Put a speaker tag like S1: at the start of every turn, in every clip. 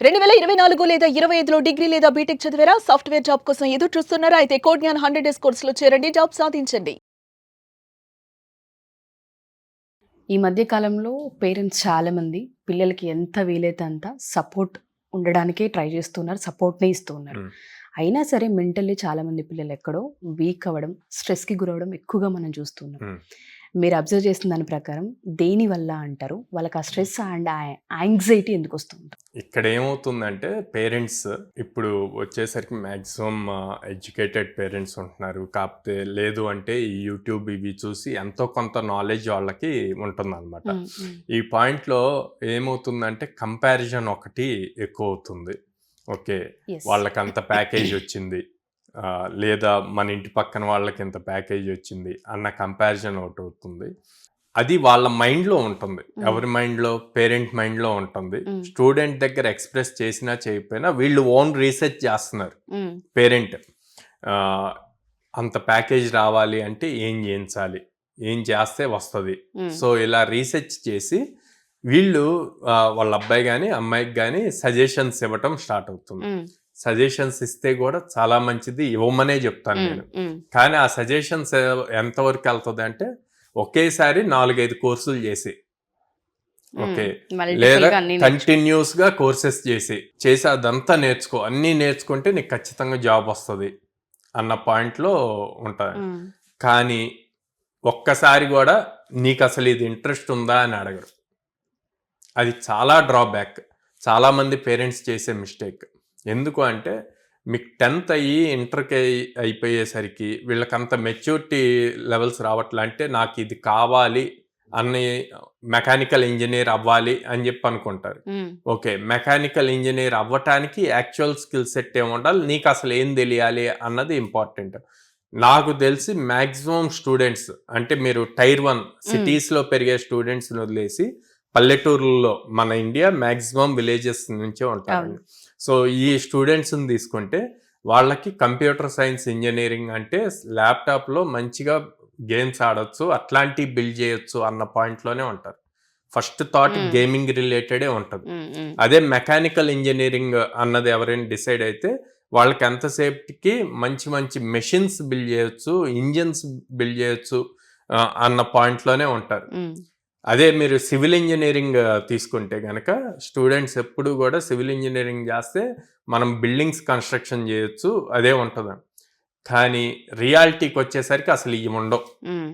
S1: 2024 లేదా 25లో డిగ్రీ లేదా బీటెక్ చదివారా? సాఫ్ట్‌వేర్ జాబ్ కోసం ఎదురు చూస్తున్నారా? అయితే కోడ్ జ్ఞాన్ 100 డేస్ కోర్సులో చేరండి. జాబ్ సాధించండి.
S2: ఈ మధ్య కాలంలో పేరెంట్స్ చాలామంది పిల్లలకి ఎంత వీలైతే అంత సపోర్ట్ ఉండడానికే ట్రై చేస్తున్నారు. సపోర్ట్‌నే ఇస్తూ ఉన్నారు.
S3: హ్మ్.
S2: అయినా సరే మెంటల్లీ చాలామంది పిల్లలు ఎక్కడో వీక్ అవ్వడం, స్ట్రెస్‌కి గురవ్వడం ఎక్కువగా మనం చూస్తున్నాం.
S3: హ్మ్.
S2: మీరు అబ్జర్వ్ చేసిన దాని ప్రకారం దేనివల్ల అంటారు? వాళ్ళకి ఆ స్ట్రెస్ అండ్ యాంగ్జైటీ ఎందుకొస్తూ ఉంటుంది?
S3: ఇక్కడ ఏమవుతుందంటే పేరెంట్స్ ఇప్పుడు వచ్చేసరికి మ్యాక్సిమం ఎడ్యుకేటెడ్ పేరెంట్స్ ఉంటున్నారు. కాకపోతే లేదు అంటే ఈ యూట్యూబ్ ఇవి చూసి ఎంతో కొంత నాలెడ్జ్ వాళ్ళకి ఉంటుందన్నమాట.
S2: హ్మ్. హ్మ్.
S3: ఈ పాయింట్‌లో ఏమవుతుందంటే కంపారిజన్ ఒకటి ఎక్కువవుతుంది. ఓకే.
S2: యెస్.
S3: వాళ్ళకంత ప్యాకేజ్ వచ్చింది. లేదా మన ఇంటి పక్కన వాళ్ళకి ఇంత ప్యాకేజ్ వచ్చింది అన్న కంపారిజన్ ఒకటవుతుంది. అది వాళ్ళ మైండ్‌లో ఉంటుంది. ఎవరి మైండ్‌లో? పేరెంట్ మైండ్‌లో ఉంటుంది.
S2: హ్మ్.
S3: స్టూడెంట్ దగ్గర ఎక్స్‌ప్రెస్ చేసినా చేయకపోయినా వీళ్ళు ఓన్ రీసెర్చ్ చేస్తున్నారు.
S2: హ్మ్.
S3: పేరెంట్ ఆహ్, అంత ప్యాకేజ్ రావాలి అంటే ఏం చేయించాలి? ఏం చేస్తే వస్తది?
S2: హ్మ్.
S3: సో, ఇలా రీసెర్చ్ చేసి వీళ్ళు వాళ్ళ అబ్బాయి గాని, అమ్మాయికి గాని సజెషన్స్ ఇవ్వటం స్టార్ట్ అవుతుంది.
S2: హ్మ్.
S3: సజెషన్స్ ఇస్తే కూడా చాలా మంచిది. ఇవ్వమనే చెప్తాను
S2: హ్మ్.
S3: నేను.
S2: హ్మ్.
S3: కానీ ఆ సజెషన్స్ ఎంతవరకు ఎళ్తదంటే ఒకేసారి 4, 5 కోర్సులు చేసి, ఓకే. లేదా
S2: మల్టిపుల్‌గా అన్నీ
S3: కంటిన్యూస్‌గా కోర్సెస్ చేసి అదంతా నేర్చుకో. అన్నీ నేర్చుకుంటే నీకు ఖచ్చితంగా జాబ్ వస్తది అన్న పాయింట్‌లో ఉంటారు.
S2: హ్మ్.
S3: కానీ ఒక్కసారి గూడా నీకసలు ఇది ఇంట్రెస్ట్ ఉందా అని అడగరు. అది చాలా డ్రాబ్యాక్. చాలామంది పేరెంట్స్ చేసే మిస్టేక్. ఎందుకు అంటే మీకు 10థ్ అయ్యి ఇంటర్‌కి అయిపోయేసరికి వీళ్ళకంత మెచ్యూరిటీ లెవెల్స్ రావట్లే. అంటే నాకిది కావాలి అని మెకానికల్ ఇంజినీర్ అవ్వాలి అని జెప్పి అనుకుంటారు.
S2: హ్మ్.
S3: ఓకే. మెకానికల్ ఇంజినీర్ అవ్వటానికి యాక్చువల్ స్కిల్ సెట్ ఏముండాలి? నీకసలు ఏం దెలియాలి అన్నది ఇంపార్టెంట్. నాకు తెలిసి మాక్సిమం స్టూడెంట్స్ అంటే మీరు టైర్ 1 సిటీస్‌లో పెరిగే స్టూడెంట్స్‌ని వదిలేసి పల్లెటూరుల్లో మన ఇండియా మాక్సిమం విలేజెస్ నుంచే
S2: అవును.
S3: ఉంటారండి. సో, ఈ స్టూడెంట్స్‌ని తీసుకుంటే వాళ్ళకి కంప్యూటర్ సైన్స్ ఇంజినీరింగ్ అంటే ల్యాప్‌టాప్‌లో మంచిగా గేమ్స్ ఆడొచ్చు. అట్లాంటివి బిల్డ్ చేయొచ్చు అన్న పాయింట్‌లోనే ఉంటారు. ఫస్ట్ థాట్
S2: హ్మ్.
S3: గేమింగ్ రిలేటెడే ఉంటది.
S2: హ్మ్. హ్మ్.
S3: అదే మెకానికల్ ఇంజినీరింగ్ అన్నది ఎవరైనా డిసైడ్ అయితే వాళ్ళకి ఎంతసేపటికి మంచి మంచి మెషిన్స్ బిల్డ్ చేయొచ్చు, ఇంజిన్స్ బిల్డ్ చేయొచ్చు అన్న పాయింట్‌లోనే ఉంటారు.
S2: హ్మ్.
S3: అదే మీరు సివిల్ ఇంజినీరింగ్ తీసుకుంటే గనక స్టూడెంట్స్ ఎప్పుడూ గూడా సివిల్ ఇంజినీరింగ్ జేస్తే మనం బిల్డింగ్స్ కన్‌స్ట్రక్షన్ జేయొచ్చు. అదే ఉంటదండి. కానీ రియాలిటీకొచ్చేసరికి అసలు ఇయుండవు.
S2: హ్మ్.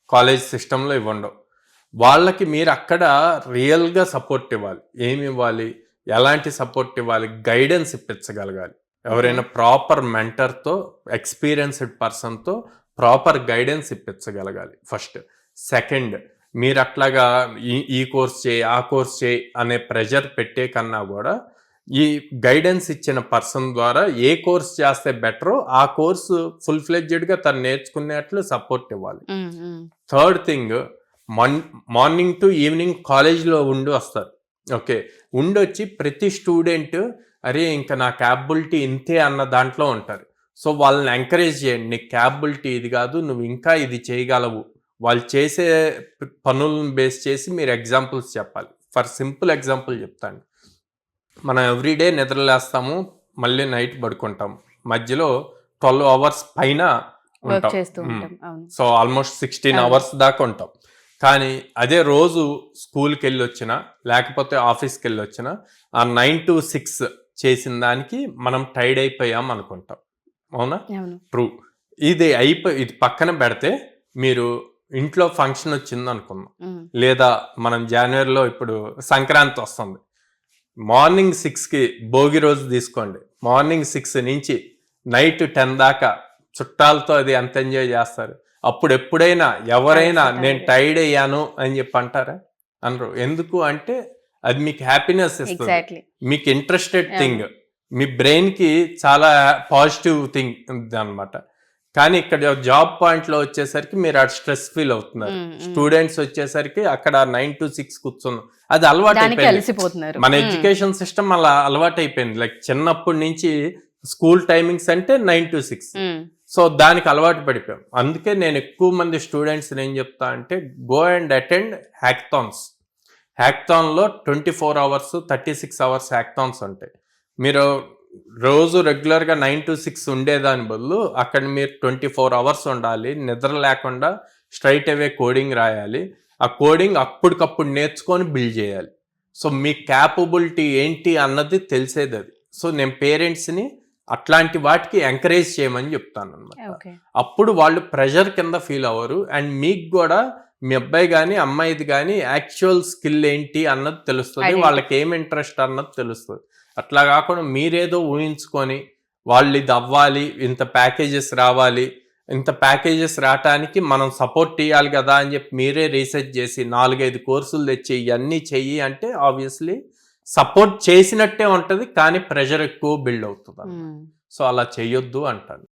S3: కాలేజ్ సిస్టమ్‌లో ఇవుండవు. వాళ్ళకి మీరక్కడ రియల్‌గా సపోర్ట్ ఇవ్వాలి. ఏమివ్వాలి? ఎలాంటి సపోర్ట్ ఇవ్వాలి? గైడెన్స్ ఇప్పించగలగాలి.
S2: ఓకే.
S3: ఎవరైనా ప్రాపర్ మెంటర్‌తో, ఎక్స్‌పీరియన్స్‌డ్ పర్సన్‌తో ప్రాపర్ గైడెన్స్ ఇప్పించగలగాలి ఫస్ట్. సెకండ్ మీరట్లాగా ఈ కోర్స్ చేయి, ఆ కోర్స్ చేయి అనే ప్రెషర్ పెట్టే కన్నా గూడా, ఈ గైడెన్స్ ఇచ్చిన పర్సన్ ద్వారా ఏ కోర్స్ చేస్తే బెటరో ఆ కోర్సు ఫుల్ ఫ్లెడ్జెడ్‌గా తను నేర్చుకునేట్లు సపోర్ట్ ఇవ్వాలి.
S2: హ్మ్. హ్మ్.
S3: Third thing morning to evening కాలేజ్‌లో ఉండి వస్తారు. ఓకే. ఉండొచ్చి ప్రతి స్టూడెంట్ అరే! ఇంక నా క్యాపబిలిటీ ఇంతే అన్న దాంట్లో ఉంటారు. సో, వాళ్ళని ఎంకరేజ్ చేయండి. నీ క్యాపబిలిటీ ఇది గాదు. నువ్వు ఇంకా ఇది చేయగలవు. వాళ్ళు చేసే పనులను బేస్ చేసి మీరు ఎగ్జాంపుల్స్ చెప్పాలి. ఫర్ సింపుల్ ఎగ్జాంపుల్ చెప్తాను. మనం ఎవ్రీడే నిద్రలేస్తాము. మళ్ళీ నైట్ పడుకుంటాం. మధ్యలో 12 అవర్స్ పైన
S2: వర్క్
S3: ఉంటాం.
S2: చేస్తూ
S3: హ్మ్.
S2: ఉంటాం. అవును.
S3: సో, ఆల్‌మోస్ట్ 16
S2: అవును.
S3: అవర్స్ దాకా ఉంటాం. కానీ అదే రోజు స్కూల్‌కెళ్ళొచ్చినా, లేకపోతే ఆఫీస్‌కెళ్ళొచ్చినా, ఆ 9-6 చేసిన దానికి మనం టైర్డ్ అయిపోయాం అనుకుంటాం. అవునా?
S2: అవును.
S3: ట్రూ. ఇది పక్కన పెడితే మీరు ఇంట్లో ఫంక్షన్ వచ్చిందనుకుందాం.
S2: హ్మ్.
S3: లేదా మనం జాన్వరిలో ఇప్పుడు సంక్రాంతి వస్తుంది. మార్నింగ్ 6కి భోగి రోజు తీసుకోండి. మార్నింగ్ 6 నుంచి నైట్ 10 దాకా చుట్టాలతో అది ఎంత ఎంజాయ్ చేస్తారు. అప్పుడెప్పుడైనా ఎవరైనా
S2: అలసట
S3: నేను
S2: అనేది.
S3: టైర్డ్ అయ్యాను అని చెప్పి అంటారా? అనరు. ఎందుకు అంటే అది మీకు హ్యాపీనెస్ ఇస్తది.
S2: ఎగ్జాక్ట్‌లీ.
S3: మీకు ఇంట్రెస్టెడ్
S2: అవును.
S3: థింగ్. మీ బ్రెయిన్‌కి చాలా పాజిటివ్ థింగ్ ఇదనమాట. కానీ ఇక్కడ జాబ్ పాయింట్‌లో వచ్చేసరికి మీరు అటు స్ట్రెస్ ఫీల్ అవుతున్నారు.
S2: హ్మ్. హ్మ్.
S3: స్టూడెంట్స్ వచ్చేసరికి అక్కడ 9-6 కూర్చున్నాం. అది
S2: దానికి
S3: అలవాటైపోయింది.
S2: అలసిపోతున్నారు.
S3: మన
S2: హ్మ్.
S3: ఎడ్యుకేషన్ సిస్టమ్ అలా అలవాటైపోయింది. లైక్ చిన్నప్పటి నుంచి స్కూల్ టైమింగ్స్ అంటే 9-6.
S2: హ్మ్.
S3: సో, దానికి అలవాటు పడిపోయాం. అందుకే నేను ఎక్కువ మంది స్టూడెంట్స్‌ని ఏం చెప్తా అంటే గో అండ్ అటెండ్ హ్యాకథాన్స్. హ్యాక్థాన్లో 24 అవర్స్ 36 అవర్స్ హ్యాక్థాన్స్ ఉంటాయి. మీరు రోజు రెగ్యులర్గా 9 to 6 ఉండేదాని బదులు అక్కడ మీరు 24 అవర్స్ ఉండాలి, నిద్ర లేకుండా స్ట్రైట్ అవే కోడింగ్ రాయాలి. ఆ కోడింగ్ అప్పటికప్పుడు నేర్చుకొని బిల్డ్ చేయాలి. సో మీ క్యాపబిలిటీ ఏంటి అన్నది తెలిసేది అది. సో నేను పేరెంట్స్ని అట్లాంటి వాటికి ఎంకరేజ్ చేయమని చెప్తాను అనమాట.
S2: ఓకే.
S3: అప్పుడు వాళ్ళు ప్రెషర్ కింద ఫీల్ అవ్వరు. అండ్ మీకు కూడా మీ అబ్బాయి కానీ అమ్మాయిది కానీ యాక్చువల్ స్కిల్ ఏంటి అన్నది తెలుస్తుంది,
S2: Identity.
S3: వాళ్ళకి ఏం ఇంట్రెస్ట్ అన్నది తెలుస్తుంది. అట్లా కాకుండా మీరేదో ఊహించుకొని వాళ్ళు ఇది అవ్వాలి, ఇంత ప్యాకేజెస్ రావాలి, ఇంత ప్యాకేజెస్ రావటానికి మనం సపోర్ట్ ఇవ్వాలి కదా అని చెప్పి మీరే రీసెర్చ్ చేసి 4-5 కోర్సులు తెచ్చి ఇవన్నీ చెయ్యి అంటే ఆబ్వియస్లీ సపోర్ట్ చేసినట్టే ఉంటుంది, కానీ ప్రెషర్ ఎక్కువ బిల్డ్ అవుతుంది. సో అలా చెయ్యొద్దు అంటాను.